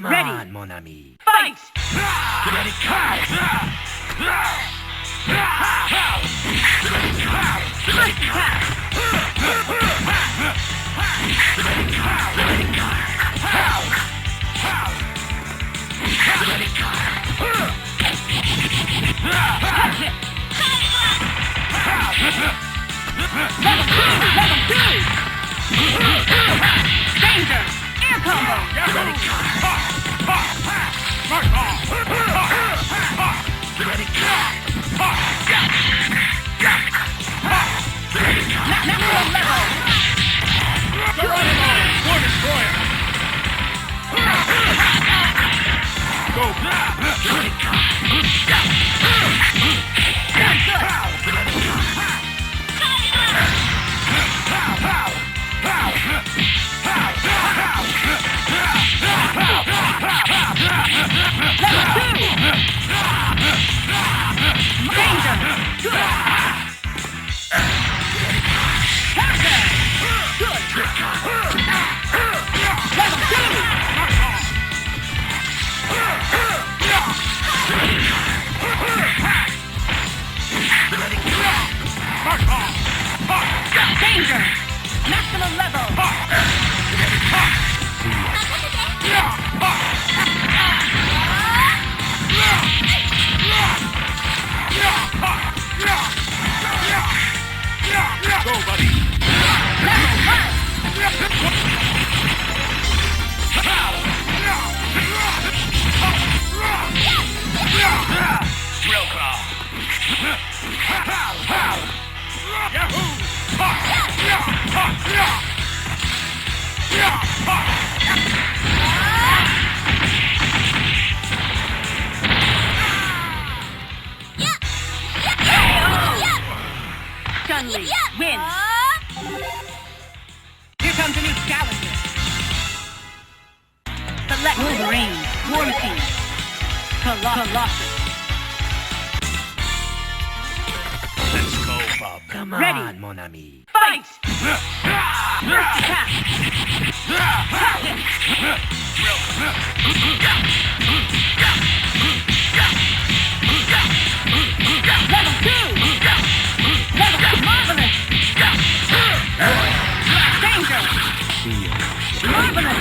Come Ready. on, mon ami. Fight! Ready, Level 2! Danger! Air combo! Natural level! War Destroyer! Go! Very good! Danger! Good! Capture! Good! Level 2! Danger! Maximum level! Go, buddy! Level 1! Drill crawl! Yahoo! Chun-Li wins! Here comes a new challenger! Select Wolverine, War Machine, Colossus. Let's go, Bob. Come Ready. on, mon ami. Fight! First attack! Level 2! Level 2! Marvelous! Danger! Marvelous!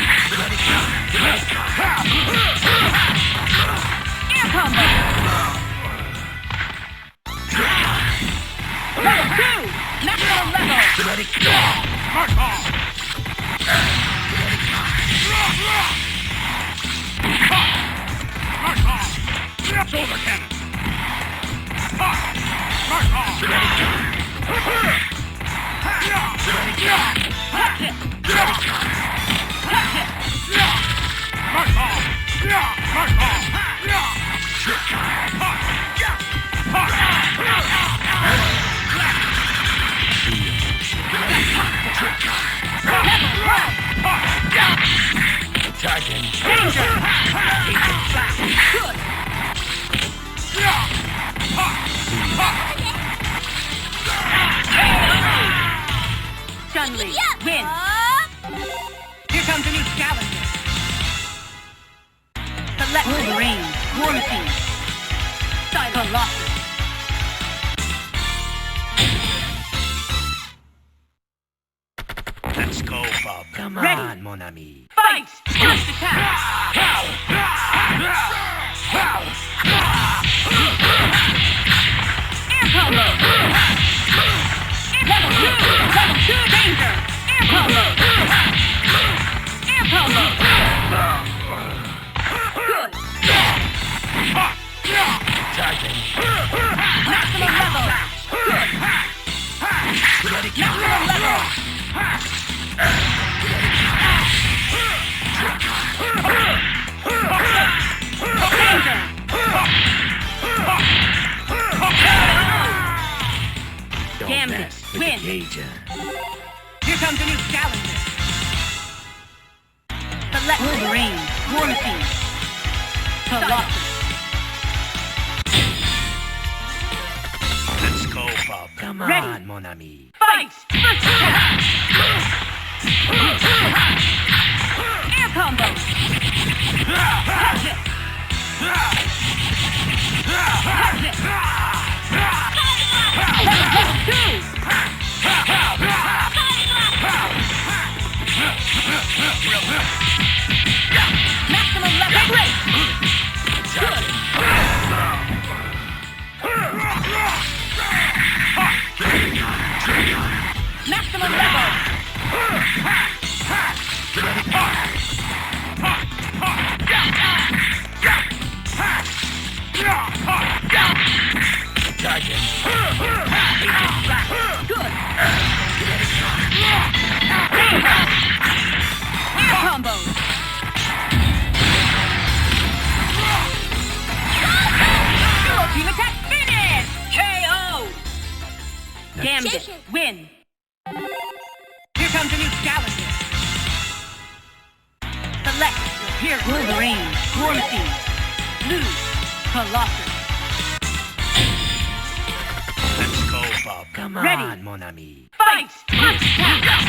Air combo! Level 2! Maximum level! Mark off! Mark off! Shoulder cannon! Mark off! Charging. Danger! Good! Chun-Li wins! Here comes a new challenger! Select Wolverine, War Machine, Colossus. Let's go, Bob. Come Ready. on, mon ami. Fight! First attack! Air combo! Level 2! Level 2 danger! Air combo! Air combo! Good! Charging. Maximum level! Good! Maximum level! Danger! Don't Gambit mess with the wins. Cajun. Here comes a new challenger. Select Wolverine, War Machine, Colossus. Let's go, Bob. Come Ready. on, mon ami. Fight! First attack! Air combo! Maximum level break. Good. Maximum level. Charging. Good. Air combo. Team attack finish! KO! Gambit, win! Here comes a new challenger. Select your hero. Wolverine, Dorothy, Blue, Colossus. Let's go, Bob. Come Ready. on, mon ami. Fight! Punch tap!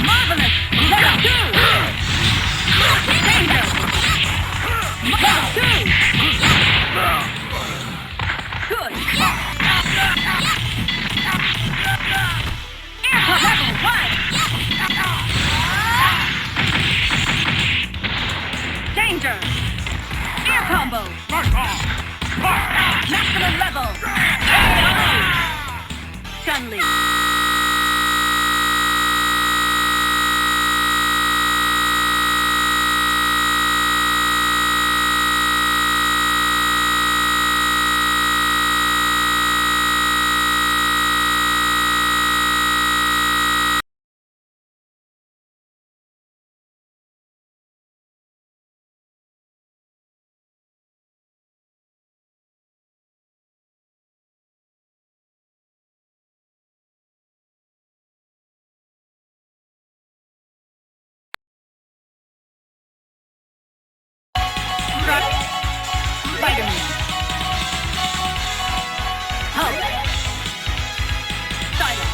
Marvelous! Level 2! Danger! Level 2! Good! Air level 1! Danger! Air combo! Maximum level! Chun-Li! Spider-Man. Hulk. Silence.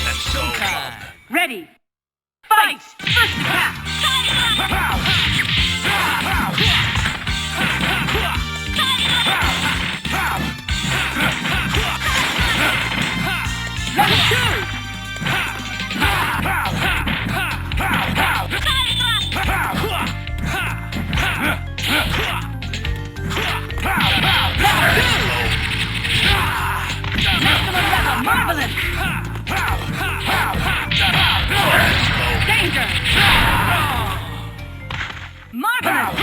Let's go, Bob. Ready. Fight! First attack! Level 2! Maximum level, marvelous! Danger! Marvelous!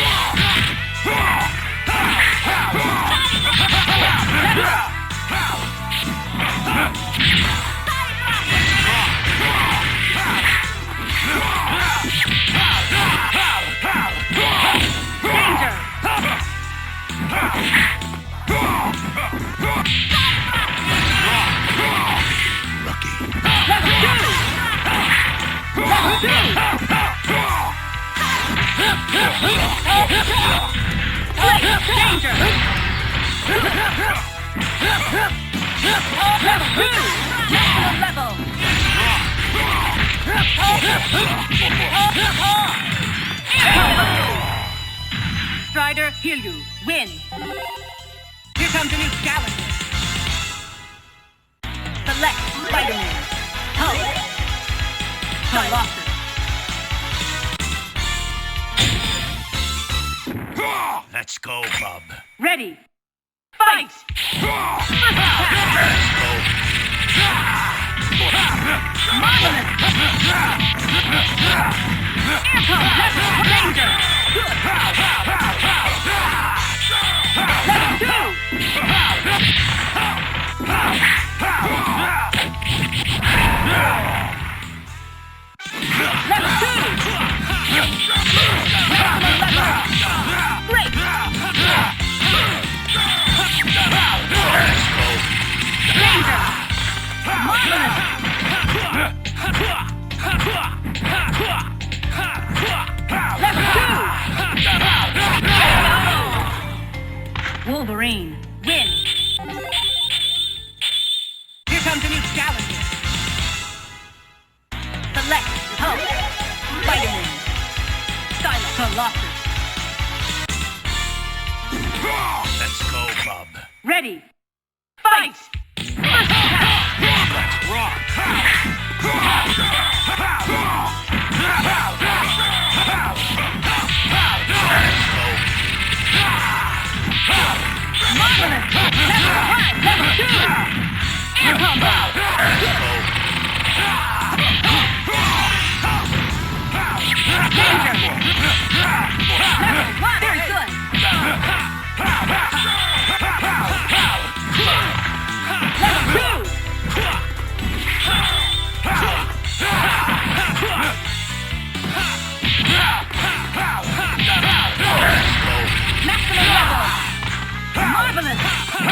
Danger! Level 2! Level 2! Danger! Level 2! Maximum level! Strider, heal you. Win. Here comes a new challenger. Select Spider-Man. Hulk. Colossus. Let's go, Bob. Ready. Fight! First attack! Marvelous! Air combo! Danger! Good! Level 2! Level 2! Great! Danger! Marvelous! Level 2! Wolverine, win! Let's go, bub. Ready. Fight! First attack. Let's rock. Marvelous! Level 1, level 2! Air combo! Danger! Level 1, very good! Level 2! Maximum level! Marvelous! Level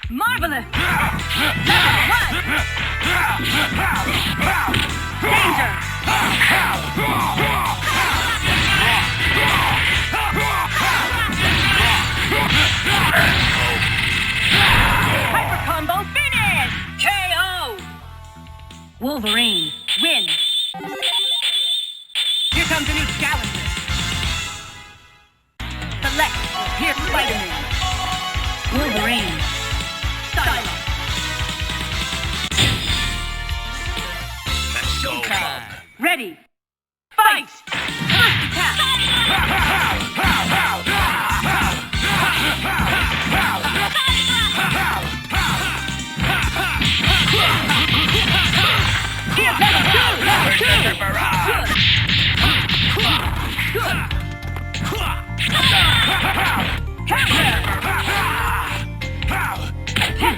1! Marvelous! Danger! Hyper combo finish! KO! Wolverine, win! Here comes a new challenger. Select, here's Spider-Man. Wolverine. Silence. Let's go, bub. Ready. Fight! First attack! Here's level 2! Level 2! Good! Counter!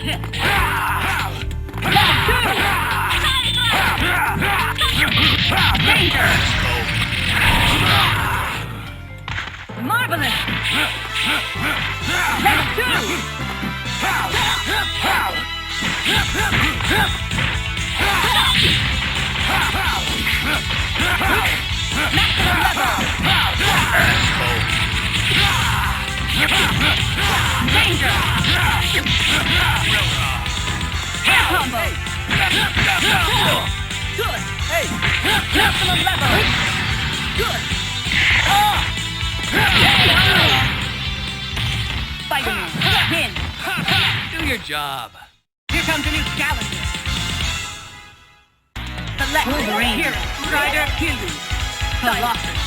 Hit! Level 2! Danger! Marvelous! Level 2! Maximum level! Danger! Air combo! Good! Maximum level! Good! Spider-Man, win! Do your job. Here comes a new challenger. Select Wolverine. Hero. Strider, Kiryu. Colossus.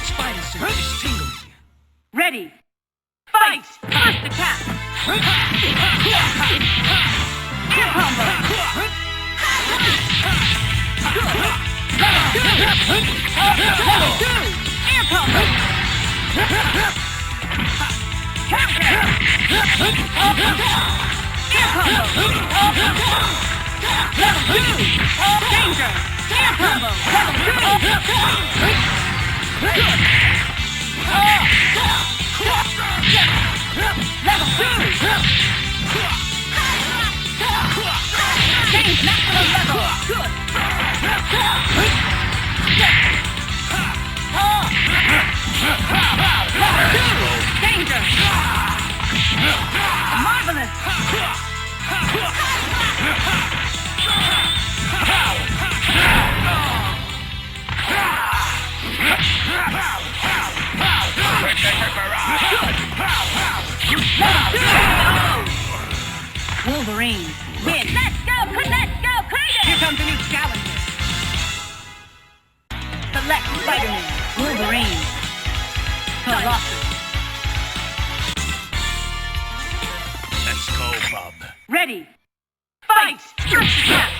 Spidey senses tingles. Ready. Fight! First attack! Air combo! Level 2! Air combo! Counter! Air combo! Level 2! Danger! Air combo! Level 2! Level 2! Change maximum level! Good! Level 2! Danger! Marvelous! Wolverine, win! Let's go, crazy! Here comes a new challenger. Select Spider-Man, Wolverine, Colossus. Let's go, bub. Ready, fight! First attack!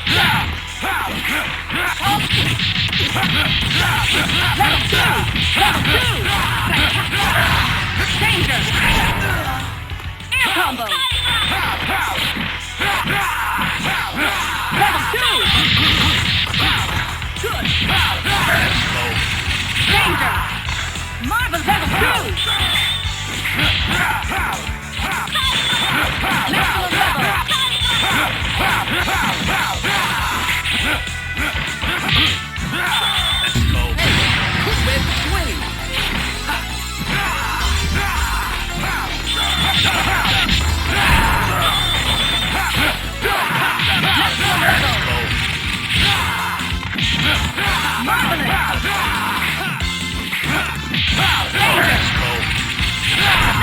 Level 2! Level 2! Danger! Air combo! Level 2! Good! Danger! Marvel level 2! Maximum level! Marvelous! Let's go.